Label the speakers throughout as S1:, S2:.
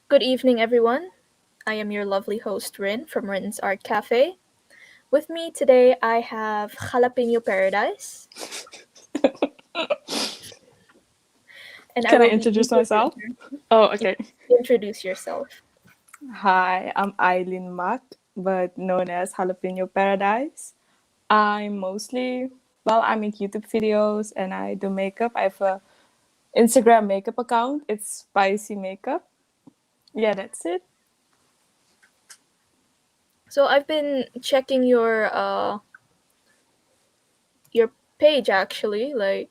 S1: Good evening, everyone. I am your lovely host, Rin, from Rin's Art Cafe. With me today, I have Jalapeno Paradise, and I
S2: Can I
S1: will be
S2: introduce myself?
S1: introducing.
S2: Oh,
S1: You
S2: okay.
S1: introduce yourself.
S2: Hi, I'm Eileen Mack, but known as Jalapeno Paradise. I'm mostly, I make YouTube videos and I do makeup. I have a Instagram makeup account. It's Spicy Makeup. Yeah, that's it.
S1: So I've been checking your page actually, like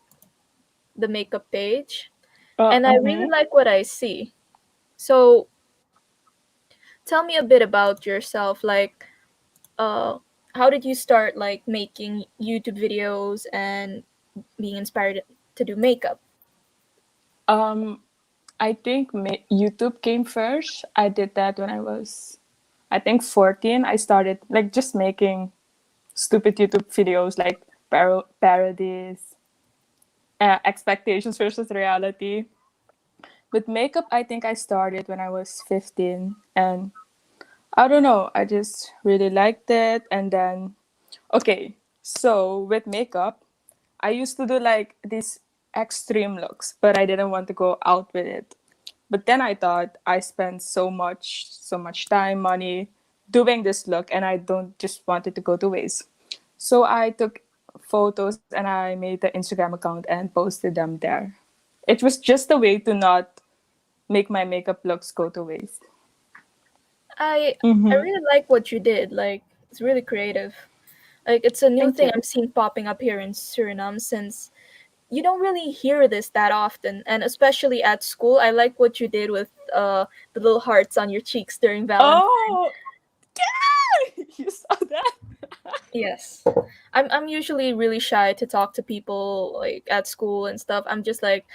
S1: the makeup page, and I really
S2: Mm-hmm.
S1: like what I see. So tell me a bit about yourself. Uh, how did you start like making YouTube videos and being inspired to do makeup?
S2: Um, I think YouTube came first. I did that when I was, I think, 14. I started like just making stupid YouTube videos like parodies, expectations versus reality. With makeup, I think I started when I was 15. And I don't know, I just really liked it. And then, okay, so with makeup, I used to do like these extreme looks, but I didn't want to go out with it. But then I thought I spent so much time, money doing this look, and I don't just want it to go to waste. So I took photos and I made the Instagram account and posted them there. It was just a way to not make my makeup looks go to waste.
S1: I I
S2: Mm-hmm.
S1: really like what you did. Like it's really creative. Like it's a new
S2: Thank
S1: thing
S2: you.
S1: I'm seeing popping up here in Suriname since you don't really hear this that often, and especially at school. I like what you did with the little hearts on your cheeks during Valentine.
S2: Oh, yeah! You saw that?
S1: Yes. I'm usually really shy to talk to people like at school and stuff. I'm just like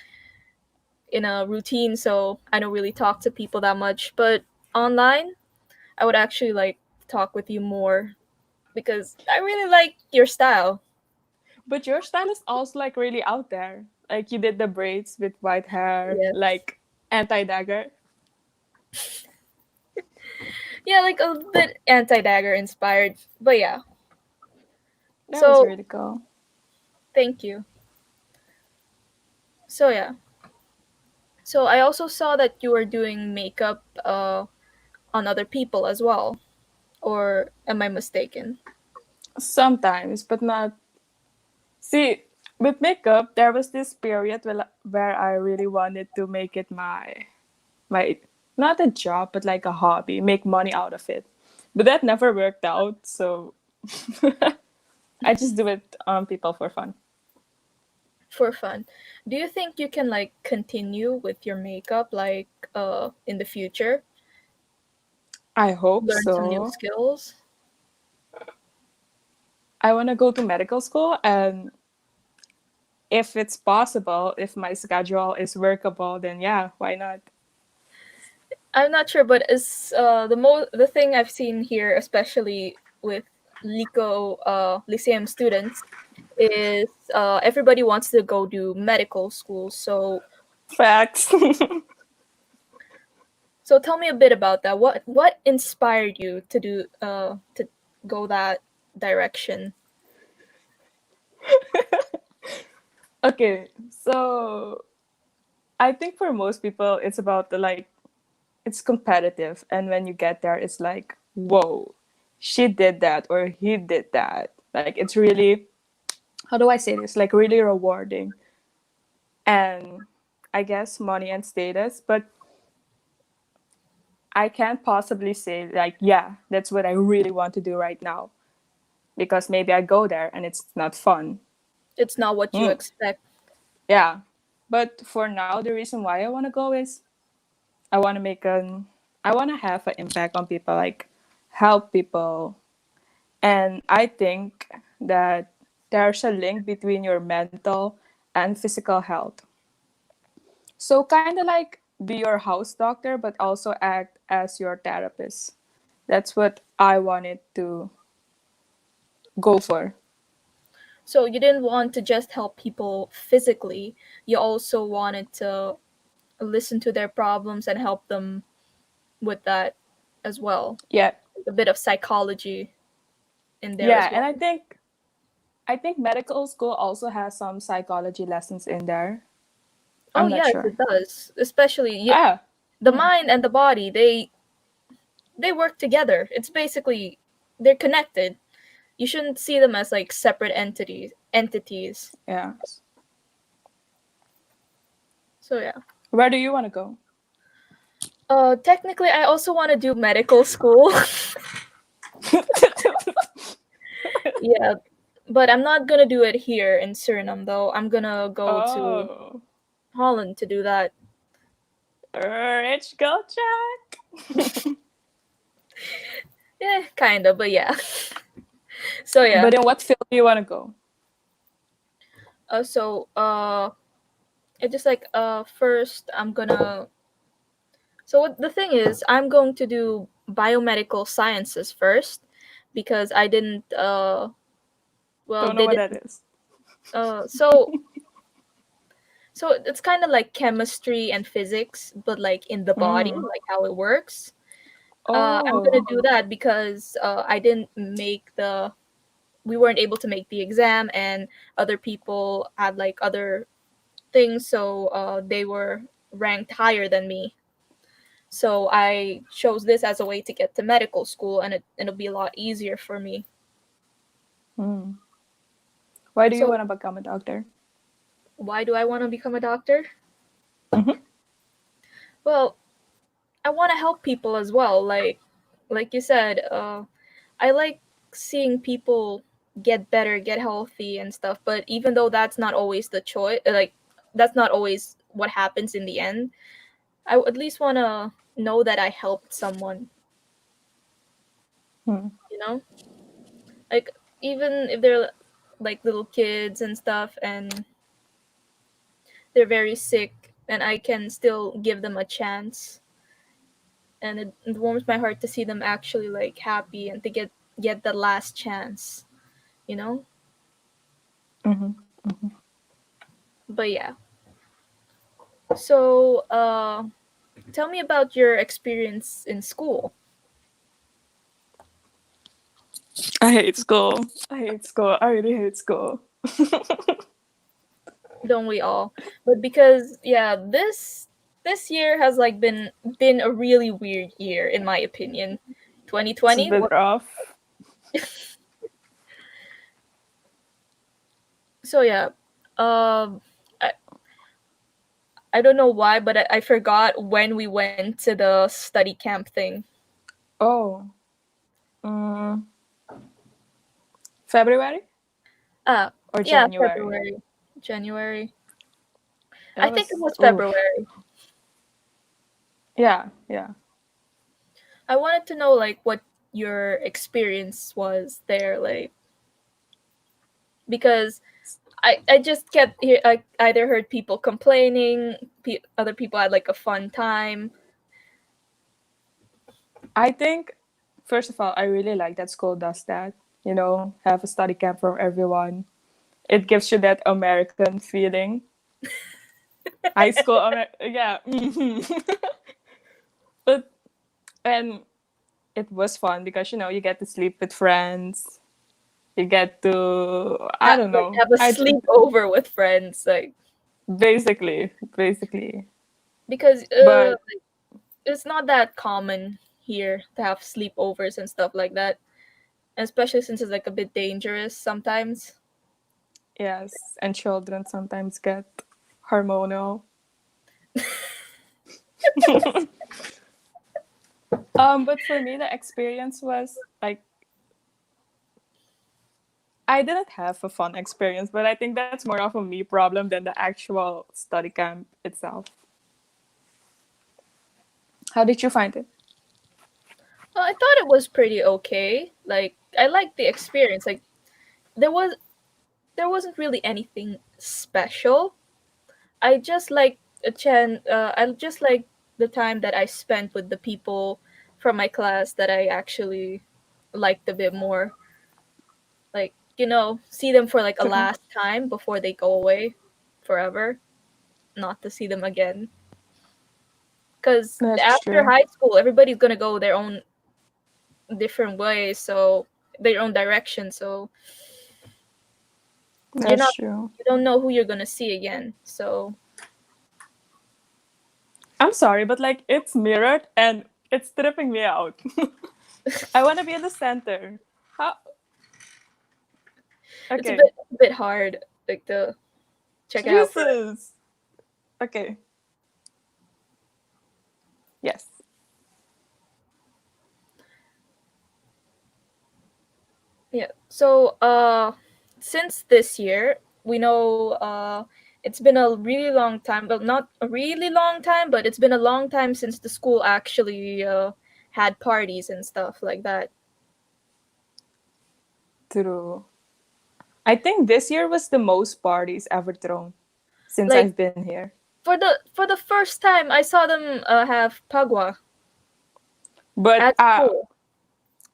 S1: in a routine, so I don't really talk to people that much. But online, I would actually like talk with you more because I really like your style.
S2: But your style is also like really out there. Like you did the braids with white hair,
S1: Yes.
S2: like anti dagger.
S1: Yeah, like a bit anti-dagger inspired. But yeah.
S2: That was
S1: So
S2: really cool.
S1: thank you. So yeah. So I also saw that you were doing makeup on other people as well. Or am I mistaken?
S2: Sometimes, but not. See, with makeup, there was this period where I really wanted to make it my not a job, but like a hobby, make money out of it. But that never worked out, so I just do it on people for fun.
S1: For fun. Do you think you can like continue with your makeup like in the future?
S2: I hope
S1: Learn some new
S2: so.
S1: skills?
S2: I want to go to medical school, and if it's possible, if my schedule is workable, then yeah, why not?
S1: I'm not sure, but is the thing I've seen here, especially with Lico Lyceum students, is everybody wants to go do medical school.
S2: Facts.
S1: So tell me a bit about that. What inspired you to do to go that direction?
S2: Okay, so I think for most people, it's about the like, it's competitive. And when you get there, it's like, whoa, she did that or he did that. Like, it's really, how do I say this? Like, really rewarding. And I guess money and status. But I can't possibly say, like, yeah, that's what I really want to do right now. Because maybe I go there and it's not fun.
S1: It's not what you
S2: Mm,
S1: expect.
S2: yeah. But for now, the reason why I want to go is I want to I want to have an impact on people, like help people. And I think that there's a link between your mental and physical health. So kind of like be your house doctor, but also act as your therapist. That's what I wanted to go for.
S1: So you didn't want to just help people physically. You also wanted to listen to their problems and help them with that as well.
S2: Yeah,
S1: A bit of psychology in there
S2: yeah,
S1: as
S2: and
S1: well.
S2: I think medical school also has some psychology lessons in there.
S1: Oh
S2: I'm not
S1: yes,
S2: sure.
S1: it does. Especially
S2: Ah,
S1: the
S2: mm,
S1: mind and the body, they work together. It's basically they're connected. You shouldn't see them as like separate entities.
S2: yeah.
S1: So yeah.
S2: Where do you want to go?
S1: Technically I also want to do medical school. Yeah, but I'm not gonna do it here in Suriname though. I'm gonna go to
S2: Oh,
S1: Holland to do that.
S2: rich girl Jack.
S1: Yeah, kinda, but yeah. So yeah.
S2: But in what field do you want to go?
S1: So it just like first I'm gonna. So what the thing is, I'm going to do biomedical sciences first because I didn't. Well,
S2: Don't know
S1: they
S2: what
S1: did.
S2: that is.
S1: So it's kind of like chemistry and physics, but like in the body,
S2: Mm.
S1: like how it works. I'm gonna
S2: Oh.
S1: do that because I didn't make the. We weren't able to make the exam, and other people had like other things, so they were ranked higher than me. So I chose this as a way to get to medical school, and it'll be a lot easier for me.
S2: Mm. Why do you
S1: So
S2: want to become a doctor?
S1: why do I want to become a doctor?
S2: Hmm.
S1: Well, I want to help people as well. Like you said, I like seeing people get better, get healthy, and stuff. But even though that's not always the choice, like that's not always what happens in the end, I at least want to know that I helped someone.
S2: Mm.
S1: You know, like even if they're like little kids and stuff, and they're very sick, and I can still give them a chance. And it warms my heart to see them actually like happy and to get the last chance, you know.
S2: Hmm.
S1: But yeah. So tell me about your experience in school.
S2: I hate school. I hate school. I really hate school.
S1: Don't we all? But because yeah, this year has like been a really weird year in my opinion.
S2: It's a
S1: 2020.
S2: bit
S1: What?
S2: rough.
S1: So yeah. Um I, I don't know why, but I forgot when we went to the study camp thing.
S2: Oh, mm, February
S1: Uh
S2: or
S1: yeah,
S2: January?
S1: February. January. I
S2: That
S1: think it
S2: was
S1: was
S2: oof.
S1: February.
S2: Yeah, yeah.
S1: I wanted to know like what your experience was there, like because I just I either heard people complaining, other people had like a fun time.
S2: I think first of all, I really like that school does that. You know, have a study camp for everyone. It gives you that American feeling. High school, yeah. But and it was fun because you get to sleep with friends. You get to I don't
S1: Like
S2: know.
S1: have a
S2: I
S1: sleepover with friends, like
S2: basically.
S1: because
S2: But
S1: it's not that common here to have sleepovers and stuff like that, especially since it's like a bit dangerous sometimes.
S2: yes, and children sometimes get hormonal. But for me, the experience was like I didn't have a fun experience, but I think that's more of a me problem than the actual study camp itself. How did you find it?
S1: Well, I thought it was pretty okay. Like I liked the experience. Like there was there wasn't really anything special. I just like I just like the time that I spent with the people from my class that I actually liked a bit more. Like, see them for like a
S2: So,
S1: last time before they go away forever, not to see them again. Because
S2: That's
S1: after
S2: true.
S1: high school, everybody's gonna go their own different ways, so their own direction. So you're
S2: That's
S1: not,
S2: true.
S1: you don't know who you're gonna see again. So
S2: I'm sorry, but like it's mirrored and it's tripping me out. I want to be in the center. How?
S1: it's
S2: Okay.
S1: a bit hard, like, to check it out for us.
S2: Jesus. Okay. Yes.
S1: Yeah. So since this year, we know it's been a really long time. Well, not a really long time, but it's been a long time since the school actually had parties and stuff like that.
S2: True. I think this year was the most parties ever thrown since
S1: Like,
S2: I've been here.
S1: for the first time, I saw them have pagwa
S2: But
S1: at school.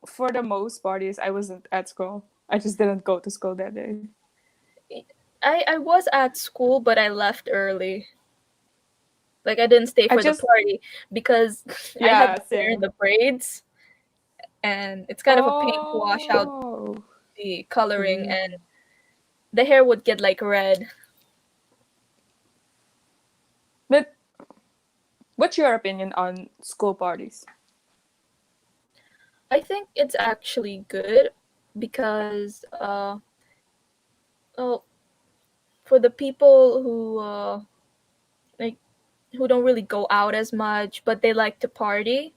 S2: for the most parties, I wasn't at school. I just didn't go to school that day.
S1: I was at school, but I left early. Like, I didn't stay
S2: I
S1: for the
S2: just,
S1: party because I had
S2: yeah,
S1: the hair in
S2: same.
S1: the braids, and it's kind of a pain to wash out
S2: Oh,
S1: the coloring, and
S2: true.
S1: the hair would get like red.
S2: But what's your opinion on school parties?
S1: I think it's actually good because well, for the people who like who don't really go out as much but they like to party,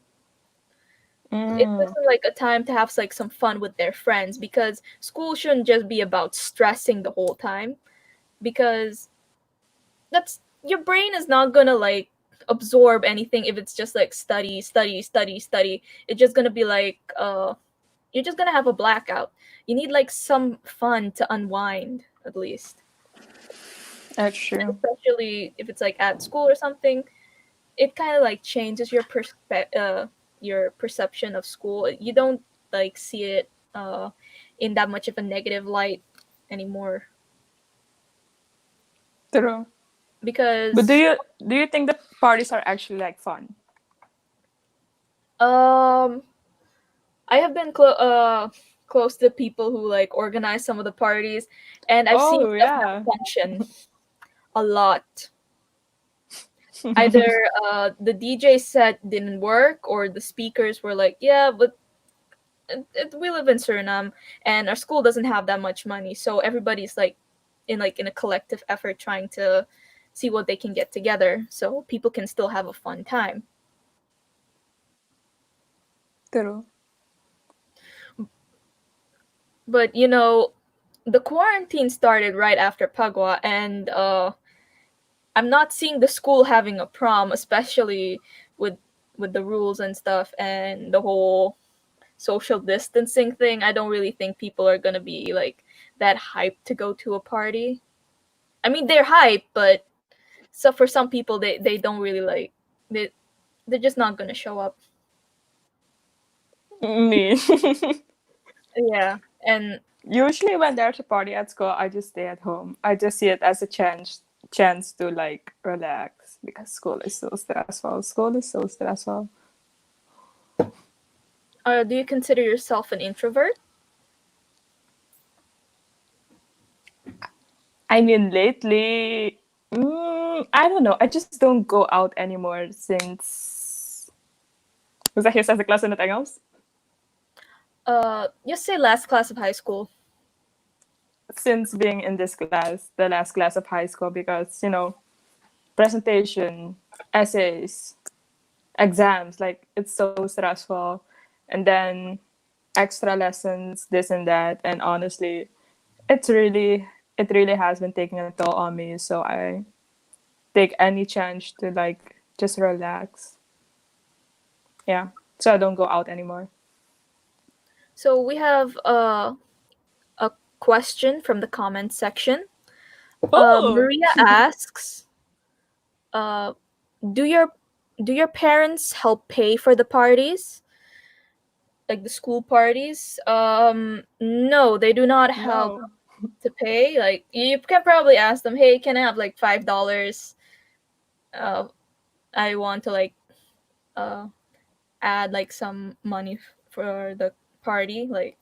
S1: it gives
S2: Mm,
S1: them like a time to have like some fun with their friends, because school shouldn't just be about stressing the whole time, because that's your brain is not gonna like absorb anything if it's just like study, study, study, study. It's just gonna be like you're just gonna have a blackout. You need like some fun to unwind at least.
S2: that's true.
S1: Especially if it's like at school or something, it kind of like changes your perception of school. You don't like see it in that much of a negative light anymore,
S2: True. But
S1: because
S2: do you think the parties are actually like fun?
S1: um I have been close to people who like organize some of the parties, and I've seen
S2: Oh
S1: them
S2: yeah.
S1: malfunction a lot. Either the DJ set didn't work, or the speakers were like, yeah, but we live in Suriname and our school doesn't have that much money, so everybody's like in a collective effort trying to see what they can get together so people can still have a fun time.
S2: True.
S1: But the quarantine started right after Pagwa, and I'm not seeing the school having a prom, especially with with the rules and stuff and the whole social distancing thing. I don't really think people are gonna be like that hyped to go to a party. I mean, they're hyped, but so for some people, they don't really like they they're just not gonna show up.
S2: Me.
S1: Yeah, and
S2: Usually when there's a party at school, I just stay at home. I just see it as a chance to like relax because school is so stressful. School is so stressful.
S1: do you consider yourself an introvert?
S2: I mean, lately, I don't know. I just don't go out anymore since. Was dat je zesde klas in het Engels?
S1: Just say last class of high school.
S2: Since being in this class, the last class of high school, because presentation, essays, exams, like it's so stressful, and then extra lessons, this and that, and honestly, it really has been taking a toll on me. So I take any chance to like just relax. Yeah. So I don't go out anymore.
S1: So we have a question from the comment section.
S2: Oh
S1: Maria asks, uh, "Do your parents help pay for the parties, like the school parties?" No, they do not help
S2: no.
S1: to pay. Like, you can probably ask them, "Hey, can I have like $5? Uh, I want to like uh add like some money for the party, like,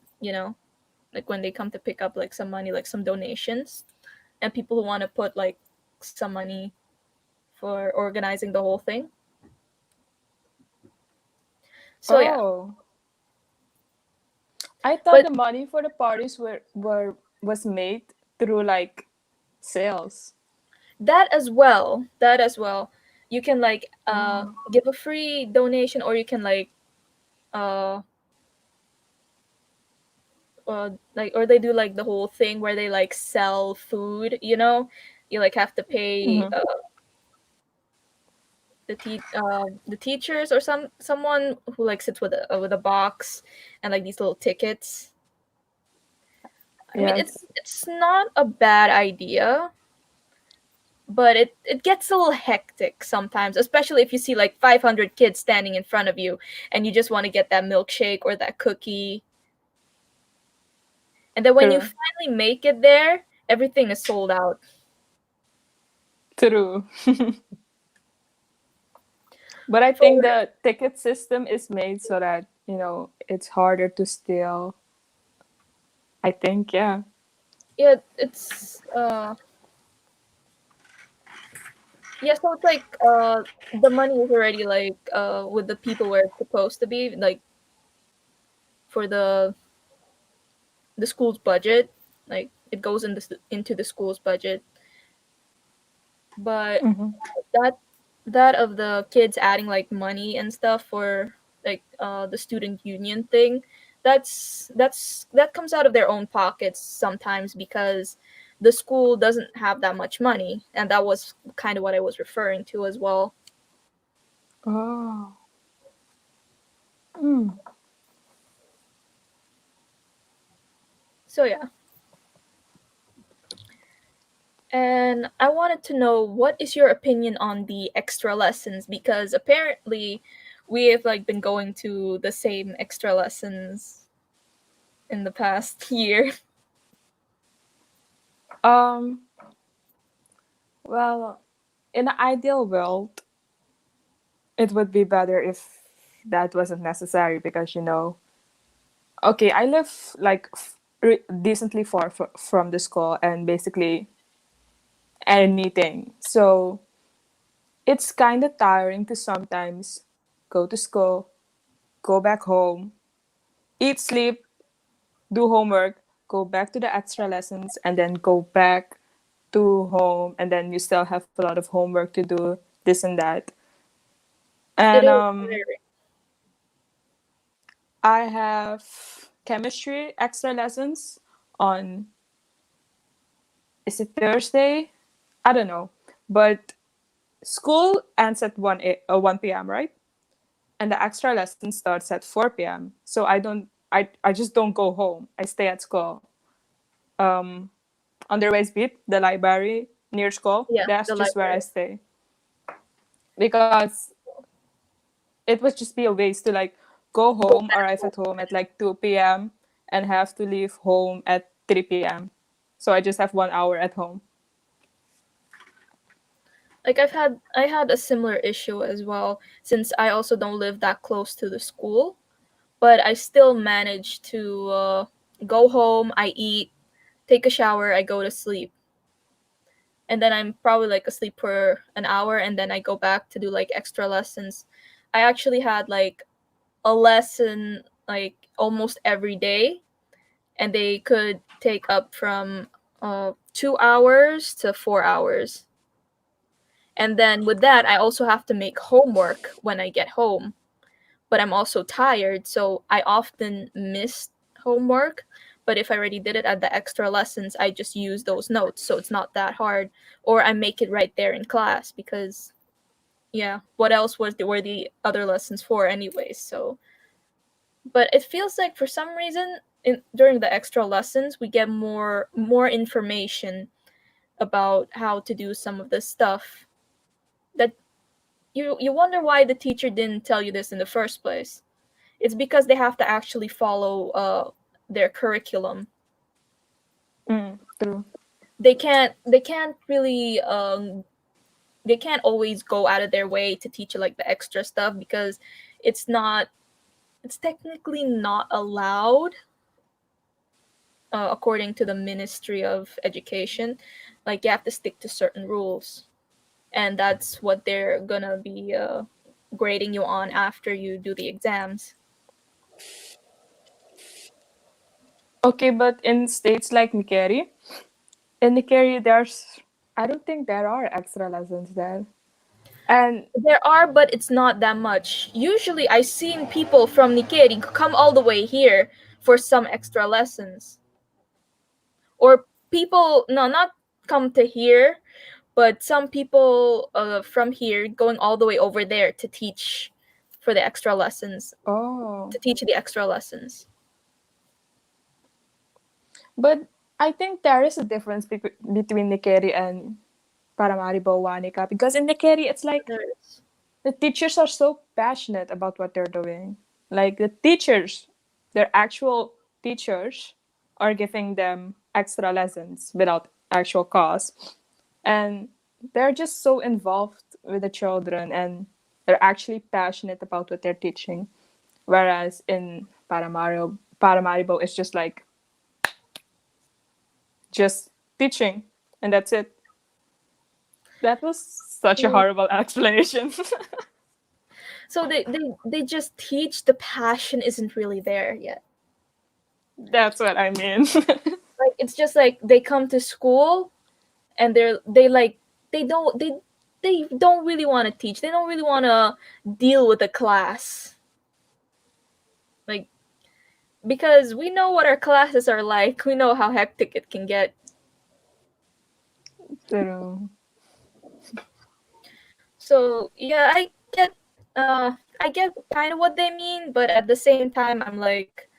S1: like when they come to pick up like some money, like some donations, and people who want to put like some money for organizing the whole thing. So yeah,
S2: Oh, I thought
S1: but
S2: the money for the parties were was made through like sales.
S1: that as well, you can like
S2: Oh.
S1: give a free donation, or you can uh like, or they do like the whole thing where they like sell food, you like have to pay
S2: Mm-hmm.
S1: the teachers, or someone who like sits with a box and like these little tickets. I mean,
S2: Yes.
S1: it's not a bad idea, but it gets a little hectic sometimes, especially if you see like 500 kids standing in front of you and you just want to get that milkshake or that cookie. And then when you
S2: True.
S1: finally make it there, everything is sold out.
S2: True. But I
S1: For
S2: think the ticket system is made so that, it's harder to steal. I think, yeah.
S1: Yeah, so it's like the money is already like with the people where it's supposed to be, like for the school's budget, like it goes into the school's budget. But
S2: Mm-hmm.
S1: that that of the kids adding like money and stuff for like the student union thing, that comes out of their own pockets sometimes, because the school doesn't have that much money, and that was kind of what I was referring to as well.
S2: Oh. Mm.
S1: So yeah. And I wanted to know, what is your opinion on the extra lessons, because apparently we have like been going to the same extra lessons in the past year.
S2: Um, well, in an ideal world, it would be better if that wasn't necessary because, okay, I live like decently far from the school and basically anything. So it's kind of tiring to sometimes go to school, go back home, eat, sleep, do homework, go back to the extra lessons, and then go back to home, and then you still have a lot of homework to do, this and that.
S1: It
S2: And
S1: is very.
S2: I have chemistry extra lessons on, is it Thursday? I don't know. But school ends at 1 p.m., right? And the extra lesson starts at 4 p.m. So I just don't go home. I stay at school. Um, on the West Beat, the library near school,
S1: Yeah,
S2: that's
S1: the
S2: just where I
S1: library.
S2: stay. Because it would just be a waste to like go
S1: Go
S2: home,
S1: back
S2: arrive
S1: home.
S2: at home at like 2 p.m. and have to leave home at 3 p.m. So I just have 1 hour at home.
S1: Like I had a similar issue as well, since I also don't live that close to the school, but I still manage to go home, I eat, take a shower, I go to sleep. And then I'm probably like asleep for an hour, and then I go back to do like extra lessons. I actually had like a lesson like almost every day, and they could take up from 2 hours to 4 hours. And then with that, I also have to make homework when I get home. But I'm also tired, so I often miss homework. But if I already did it at the extra lessons, I just use those notes, so it's not that hard. Or I make it right there in class, because yeah, what else were the other lessons for anyways? So, but it feels like for some reason during the extra lessons we get more information about how to do some of this stuff, that you wonder why the teacher didn't tell you this in the first place. It's because they have to actually follow their curriculum.
S2: Mm, true.
S1: They can't really they can't always go out of their way to teach you like the extra stuff because it's not it's technically not allowed according to the Ministry of Education. Like you have to stick to certain rules, and that's what they're gonna be grading you on after you do the exams.
S2: Okay, but in states like Nikeri, in Nikeri, I don't think there are extra lessons there. And
S1: There are, but it's not that much. Usually, I've seen people from Nikeri come all the way here for some extra lessons, or people no, not come to here, but some people from here going all the way over there to teach for the extra lessons,
S2: oh,
S1: to teach the extra lessons.
S2: but I think there is a difference between Nikeri and Paramaribo Wanika because in Nikeri, it's like
S1: There is.
S2: the teachers are so passionate about what they're doing. Like the teachers, their actual teachers, are giving them extra lessons without actual cost. And they're just so involved with the children and they're actually passionate about what they're teaching. Whereas in Paramaribo, it's just like just teaching and that's it. That was such a
S1: So,
S2: horrible explanation.
S1: so they just teach, the passion isn't really there yet.
S2: That's what I mean.
S1: Like it's just like they come to school and they like they don't they they don't really want to teach. They don't really want to deal with the class. Like because we know what our classes are like. We know how hectic it can get.
S2: True.
S1: So yeah, I get kind of what they mean, but at the same time I'm like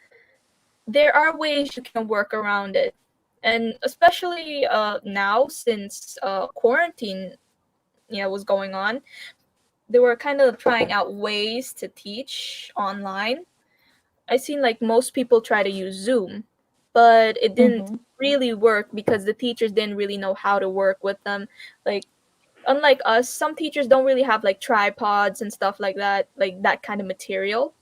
S1: there are ways you can work around it. And especially now since quarantine was going on, they were kind of trying out ways to teach online. I seen like most people try to use Zoom, but it didn't
S2: Mm-hmm.
S1: really work because the teachers didn't really know how to work with them. Like unlike us, some teachers don't really have like tripods and stuff like that kind of material.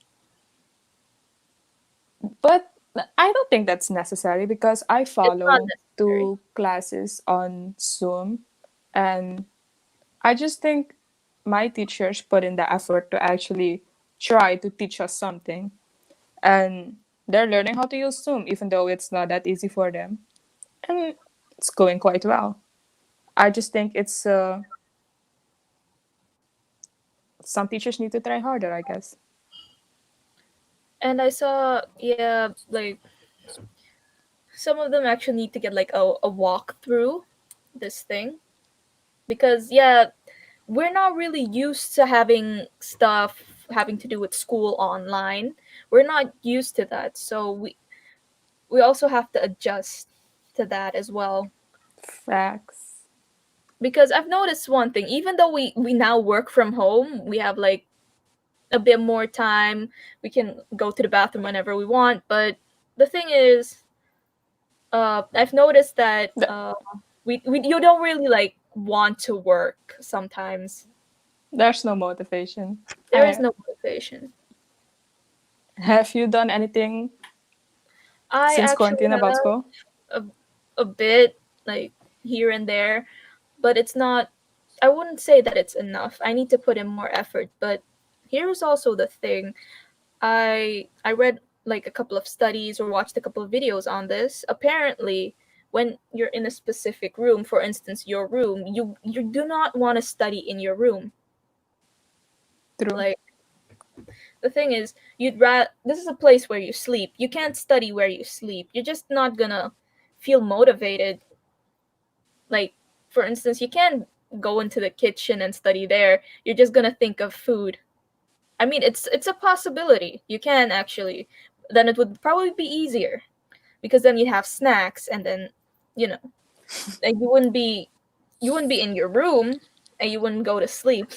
S2: But I don't think that's necessary because I
S1: It's not
S2: follow
S1: necessary.
S2: two classes on Zoom and I just think my teachers put in the effort to actually try to teach us something and they're learning how to use Zoom even though it's not that easy for them and it's going quite well. I just think it's some teachers need to try harder, I guess.
S1: And I saw, yeah, like some of them actually need to get like a walk through this thing because yeah, we're not really used to having stuff having to do with school online. We're not used to that, so we also have to adjust to that as well.
S2: Facts.
S1: Because I've noticed one thing, even though we now work from home, we have like a bit more time, we can go to the bathroom whenever we want, but the thing is I've noticed that
S2: Th-
S1: we you don't really like want to work sometimes.
S2: there's no motivation.
S1: There is no motivation.
S2: Have you done anything
S1: I
S2: since
S1: actually
S2: quarantine about school?
S1: have a bit like here and there, but it's not, I wouldn't say that it's enough. I need to put in more effort, but here's also the thing. I read like a couple of studies or watched a couple of videos on this. Apparently, when you're in a specific room, for instance, your room, you do not want to study in your room.
S2: True.
S1: Like the thing is, this is a place where you sleep. You can't study where you sleep. You're just not gonna feel motivated. Like for instance, you can't go into the kitchen and study there. You're just gonna think of food. I mean, it's a possibility. You can actually. Then it would probably be easier because then you'd have snacks and then you know, and you wouldn't be in your room and you wouldn't go to sleep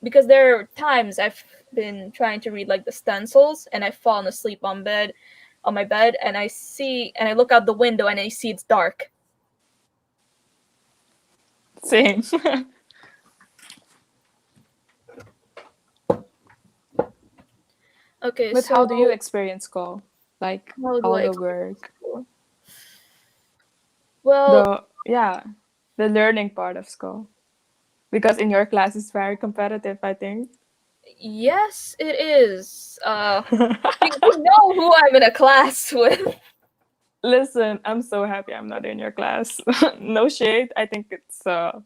S1: because there are times I've been trying to read like the stencils and I've fallen asleep on my bed and I look out the window and I see it's dark.
S2: Same.
S1: Okay,
S2: But
S1: so
S2: how do you experience school? Like
S1: how do
S2: all
S1: I
S2: the
S1: experience
S2: work,
S1: school? Well,
S2: the yeah, the learning part of school. Because in your class it's very competitive, I think.
S1: yes, it is. You know who I'm in a class with.
S2: Listen, I'm so happy I'm not in your class. No shade. I think it's a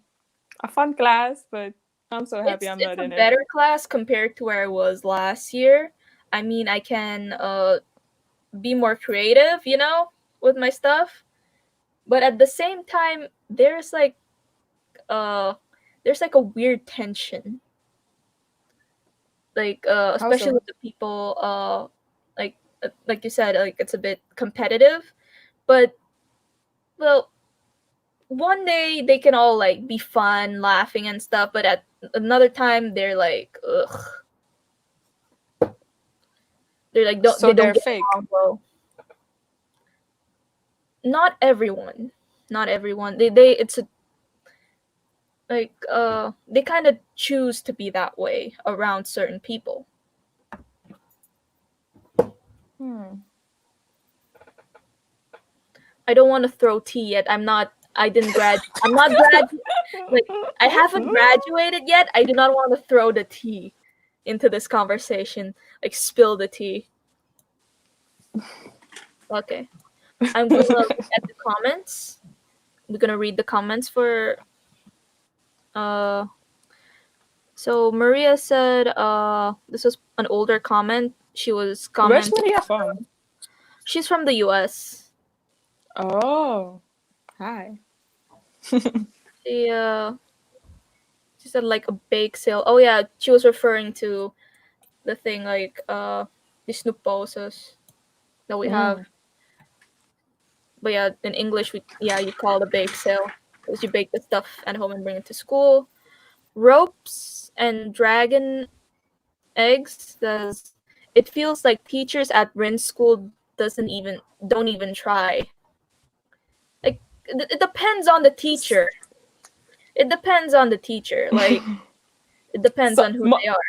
S2: fun class, but I'm so happy I'm
S1: It's
S2: not
S1: a
S2: in it.
S1: better class compared to where I was last year. I mean, I can be more creative, with my stuff. But at the same time, uh there's like a weird tension. Like
S2: How
S1: especially
S2: so?
S1: with the people like you said, like it's a bit competitive, but well, one day they can all like be fun, laughing and stuff, but at another time they're like ugh. They're like don't
S2: So
S1: they don't
S2: they're
S1: get
S2: fake.
S1: along well. Not everyone. Not everyone. They it's a like they kind of choose to be that way around certain people.
S2: Hmm.
S1: I don't want to throw tea yet. I didn't grad I'm not grad like I haven't graduated yet. I do not want to throw the tea into this conversation. Like spill the tea. Okay. I'm gonna look at the comments. We're gonna read the comments for uh so Maria said this was an older comment. She was
S2: Where's
S1: commenting.
S2: Maria from?
S1: She's from the US.
S2: Oh, hi.
S1: She she said like a bake sale. Oh yeah, she was referring to the thing like the snoop poses that we have.
S2: Mm.
S1: But yeah, in English, you call it a bake sale because you bake the stuff at home and bring it to school. Ropes and dragon eggs. Says it feels like teachers at Rin school doesn't even don't even try. Like it depends on the teacher. It depends on the teacher. Like it depends
S2: So
S1: on who they are.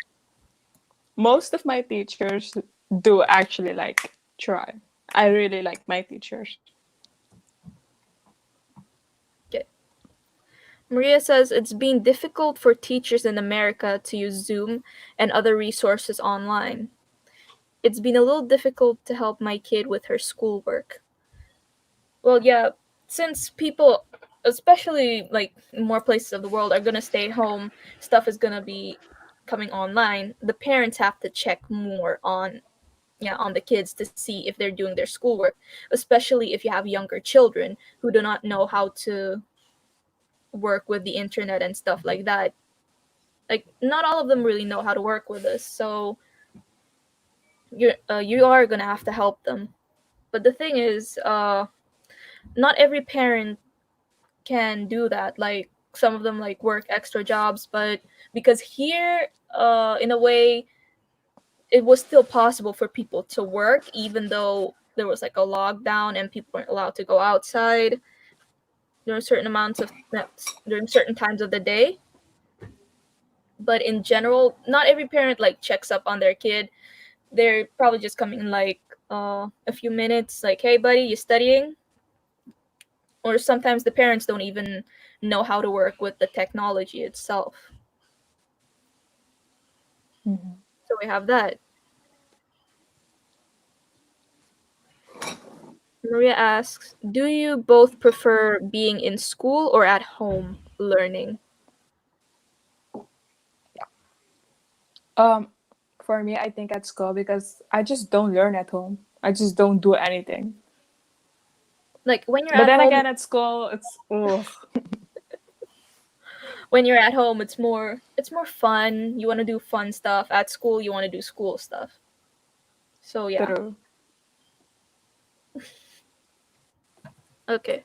S2: most of my teachers do actually like try. I really like my teachers.
S1: Okay. Maria says it's been difficult for teachers in America to use Zoom and other resources online. It's been a little difficult to help my kid with her schoolwork. Well, yeah, since people, especially like in more places of the world, are gonna stay home, stuff is gonna be coming online. The parents have to check more on the kids to see if they're doing their schoolwork, especially if you have younger children who do not know how to work with the internet and stuff like that. Like not all of them really know how to work with this, so you are gonna have to help them. But the thing is, not every parent can do that. Like some of them like work extra jobs, but because here, in a way, it was still possible for people to work even though there was like a lockdown and people weren't allowed to go outside during certain amounts of during certain times of the day. But in general, not every parent like checks up on their kid. They're probably just coming in like a few minutes, like, "Hey, buddy, you studying?" Or sometimes the parents don't even know how to work with the technology itself.
S2: Mhm.
S1: So we have that. Maria asks, "Do you both prefer being in school or at home learning?"
S2: Um, for me, I think at school because I just don't learn at home. I just don't do anything.
S1: Like when you're
S2: But
S1: at
S2: then
S1: home,
S2: again, at school, it's ugh.
S1: it's more fun. You want to do fun stuff. At school, you want to do school stuff. So yeah.
S2: True.
S1: Okay.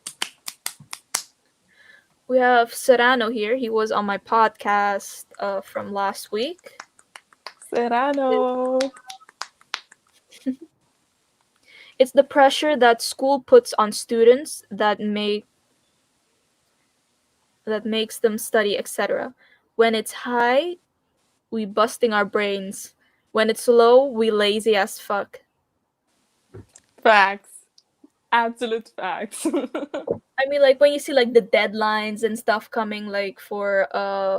S1: We have Serrano here. He was on my podcast from last week.
S2: Serrano.
S1: It's the pressure that school puts on students that that makes them study, etc. When it's high, we busting our brains. When it's low, we lazy as fuck.
S2: Facts. Absolute facts.
S1: I mean, like when you see like the deadlines and stuff coming, like for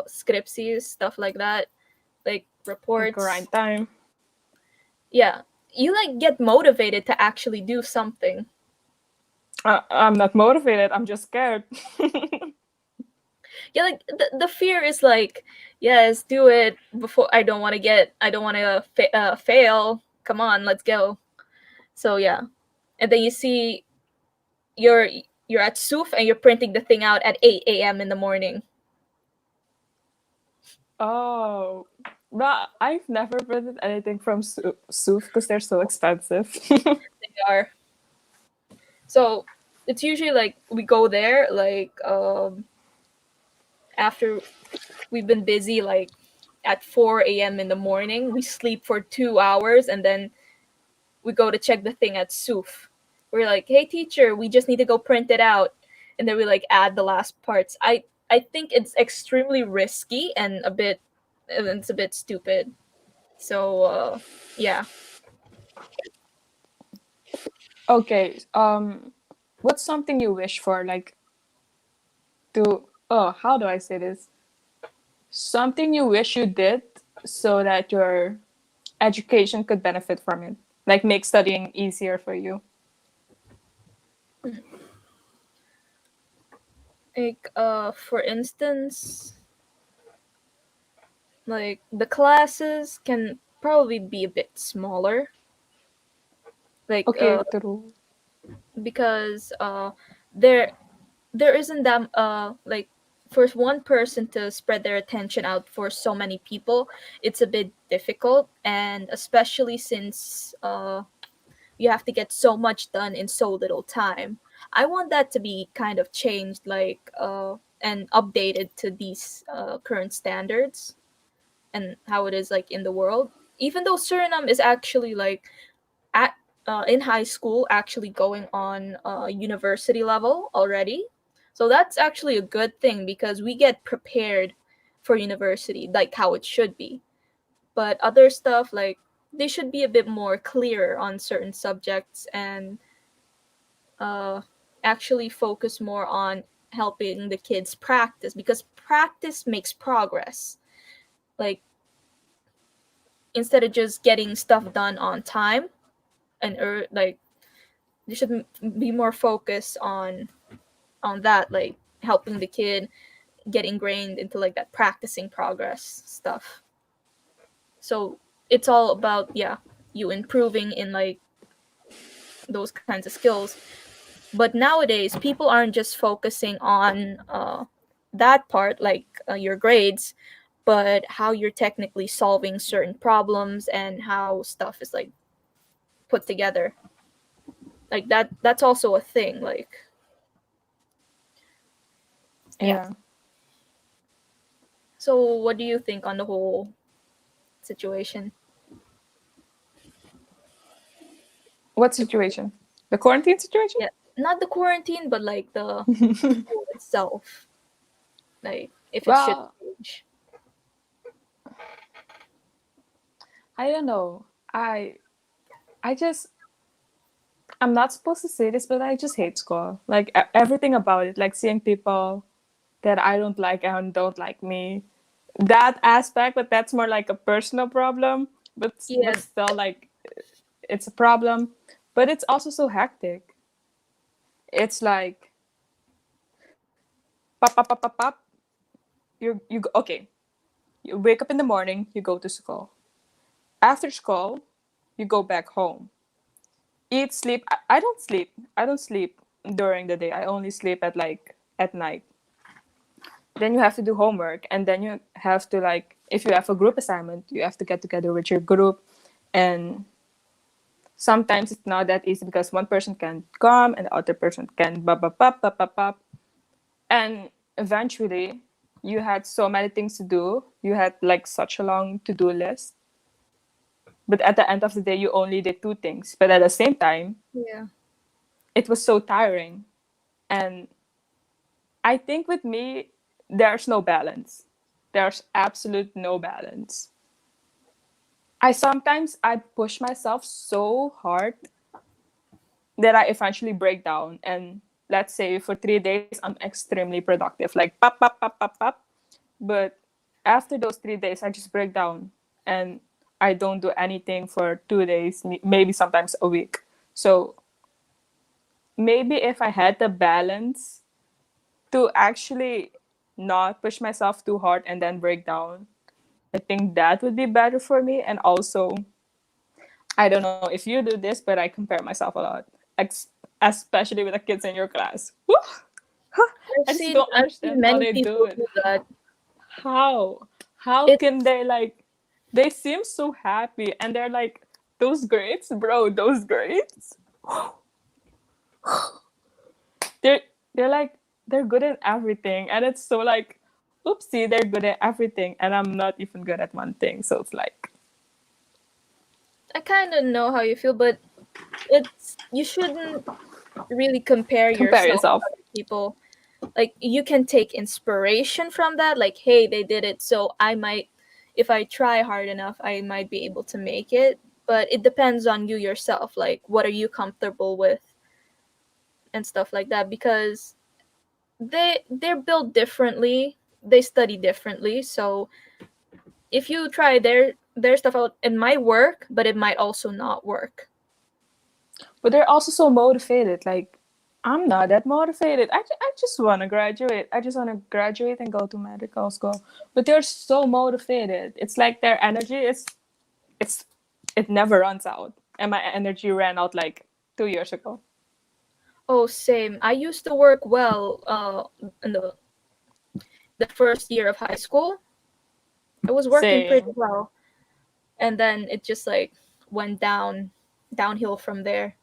S1: scriptsies, stuff like that, like reports.
S2: Grind time.
S1: Yeah, you like get motivated to actually do something.
S2: I'm not motivated. I'm just scared.
S1: Yeah, like the fear is like, yes, do it before. I don't want to fail. Come on, let's go. So yeah, and then you see you're you're at SUF and you're printing the thing out at 8 a.m. in the morning.
S2: Oh, but I've never printed anything from Soof because they're so expensive.
S1: They are. So it's usually like we go there like after we've been busy like at 4 a.m. in the morning. We sleep for 2 hours and then we go to check the thing at SUF. We're like, hey teacher, we just need to go print it out. And then we like add the last parts. I think it's extremely risky and it's a bit stupid. So yeah.
S2: Okay, what's something you wish for? Like, how do I say this? Something you wish you did so that your education could benefit from it. Like, make studying easier for you.
S1: Like for instance, like the classes can probably be a bit smaller. Like
S2: Okay, true.
S1: because there there isn't that like for one person to spread their attention out for so many people, it's a bit difficult, and especially since you have to get so much done in so little time. I want that to be kind of changed, like and updated to these current standards and how it is like in the world. Even though Suriname is actually like at in high school, actually going on university level already, so that's actually a good thing because we get prepared for university like how it should be. But other stuff like they should be a bit more clear on certain subjects and uh, actually focus more on helping the kids practice because practice makes progress. Like instead of just getting stuff done on time and like there should be more focus on that, like helping the kid get ingrained into like that practicing progress stuff. So it's all about yeah, you improving in like those kinds of skills. But nowadays people aren't just focusing on that part like your grades, but how you're technically solving certain problems and how stuff is like put together. Like that's also a thing, like yeah.
S2: Yeah.
S1: So what do you think on the whole situation?
S2: What situation? The quarantine situation?
S1: Yeah, not the quarantine, but like the school itself. Like if it should
S2: Well,
S1: change.
S2: I don't know. I just I'm not supposed to say this, but I just hate school. Like everything about it. Like seeing people that I don't like and don't like me. That aspect, but that's more like a personal problem. But
S1: Yeah,
S2: still, like it's a problem. But it's also so hectic. It's like pop pop pop pop pop. Okay. You wake up in the morning. You go to school. After school, you go back home. Eat, sleep. I don't sleep. I don't sleep during the day. I only sleep at like at night. Then you have to do homework, and then you have to like if you have a group assignment, you have to get together with your group, and sometimes it's not that easy because one person can come and the other person can bop bop bop bop bop bop, and eventually you had so many things to do. You had like such a long to-do list, but at the end of the day, you only did two things. But at the same time,
S1: yeah,
S2: it was so tiring. And I think with me, there's no balance. There's absolute no balance. I push myself so hard that I eventually break down. And let's say for 3 days, I'm extremely productive, like pop, pop, pop, pop, pop. But after those 3 days, I just break down and I don't do anything for 2 days, maybe sometimes a week. So maybe if I had the balance to actually not push myself too hard and then break down, I think that would be better for me. And also, I don't know if you do this, but I compare myself a lot, especially with the kids in your class. Woo! I just don't
S1: I've seen
S2: understand how
S1: many
S2: they do
S1: people
S2: it.
S1: do that.
S2: How? How
S1: It
S2: can they like? They seem so happy, and they're like, those grades, bro. Those grades. They're they're like they're good at everything, and it's so like, oopsie, they're good at everything, and I'm not even good at one thing. So it's like
S1: I kind of know how you feel, but it's you shouldn't really compare
S2: compare
S1: yourself
S2: yourself.
S1: to other people. Like you can take inspiration from that. Like, hey, they did it, so I might, if I try hard enough, I might be able to make it. But it depends on you yourself. Like, what are you comfortable with and stuff like that. Because they're built differently. They study differently. So if you try their stuff out, it might work, but it might also not work.
S2: But they're also so motivated. Like, I'm not that motivated. I just want to graduate. I just want to graduate and go to medical school. But they're so motivated. It's like their energy is it's it never runs out. And my energy ran out like 2 years ago.
S1: Oh, same. I used to work well in the first year of high school. I was working pretty
S2: Same.
S1: well, and then it just like went downhill from there,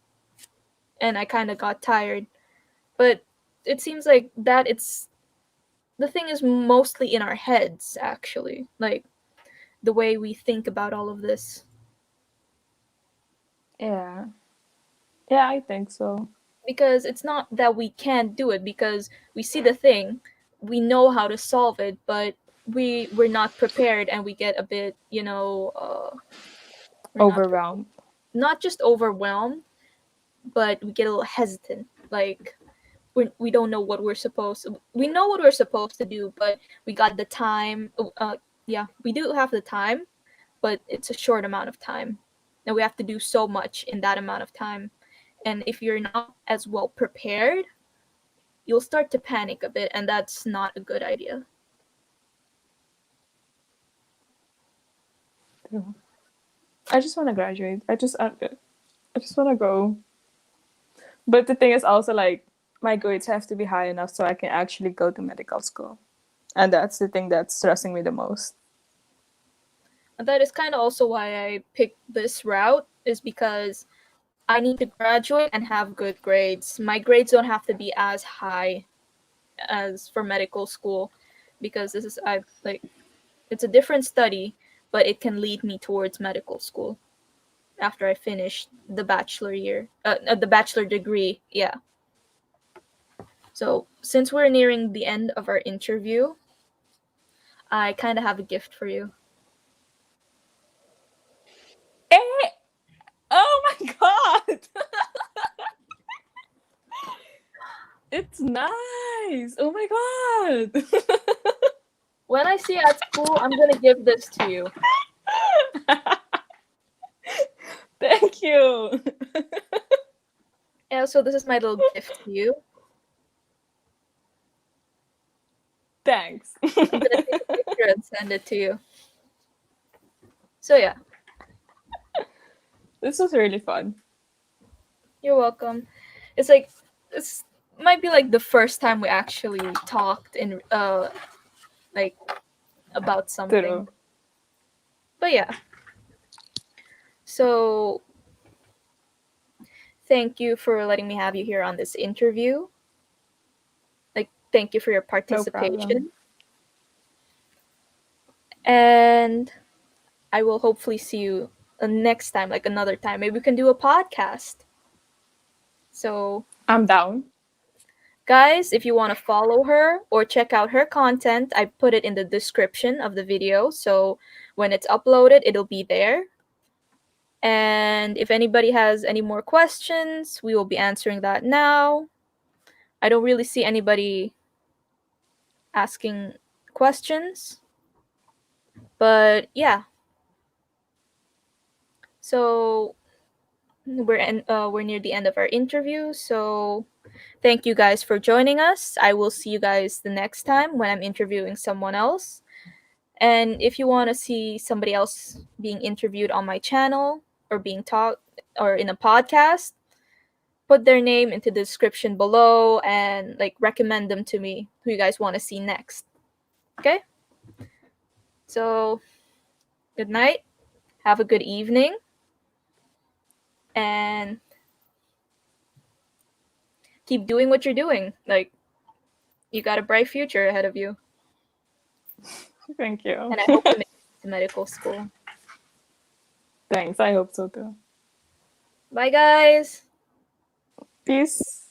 S1: and I kind of got tired. But it seems like that it's the thing is mostly in our heads actually, like the way we think about all of this.
S2: Yeah. Yeah, I think so.
S1: Because it's not that we can't do it, because we see the thing, we know how to solve it, but we're not prepared, and we get a bit, we're
S2: Overwhelmed.
S1: not just overwhelmed, but we get a little hesitant. Like we don't know what we know what we're supposed to do, but we got the time. Yeah, we do have the time, but it's a short amount of time, and we have to do so much in that amount of time. And if you're not as well prepared, you'll start to panic a bit, and that's not a good idea.
S2: I just want to graduate. I just want to go. But the thing is also like my grades have to be high enough so I can actually go to medical school. And that's the thing that's stressing me the most.
S1: And that is kind of also why I picked this route, is because I need to graduate and have good grades. My grades don't have to be as high as for medical school, because this is I like it's a different study, but it can lead me towards medical school after I finish the bachelor year, the bachelor degree. Yeah. So since we're nearing the end of our interview, I kind of have a gift for you.
S2: Eh! Oh my god! It's nice! Oh my god!
S1: When I see you at school, I'm gonna give this to you.
S2: Thank you!
S1: Yeah, so this is my little gift to you.
S2: Thanks.
S1: I'm gonna take a picture and send it to you. So yeah,
S2: This was really fun.
S1: you're welcome. It's like this might be like the first time we actually talked in like about something.
S2: True.
S1: But yeah, so thank you for letting me have you here on this interview. Like, thank you for your
S2: No problem.
S1: participation. And I will hopefully see you next time, like another time. Maybe we can do a podcast. So,
S2: I'm down.
S1: Guys, if you want to follow her or check out her content, I put it in the description of the video. So when it's uploaded, it'll be there. And if anybody has any more questions, we will be answering that now. I don't really see anybody asking questions. But yeah, so we're near the end of our interview. So thank you guys for joining us. I will see you guys the next time when I'm interviewing someone else. And if you want to see somebody else being interviewed on my channel or being taught or in a podcast, put their name into the description below and like recommend them to me who you guys want to see next. Okay? So, good night. Have a good evening and keep doing what you're doing. Like you got a bright future ahead of you.
S2: Thank you.
S1: And I hope you make it to medical school.
S2: Thanks. I hope so too.
S1: Bye guys.
S2: Peace.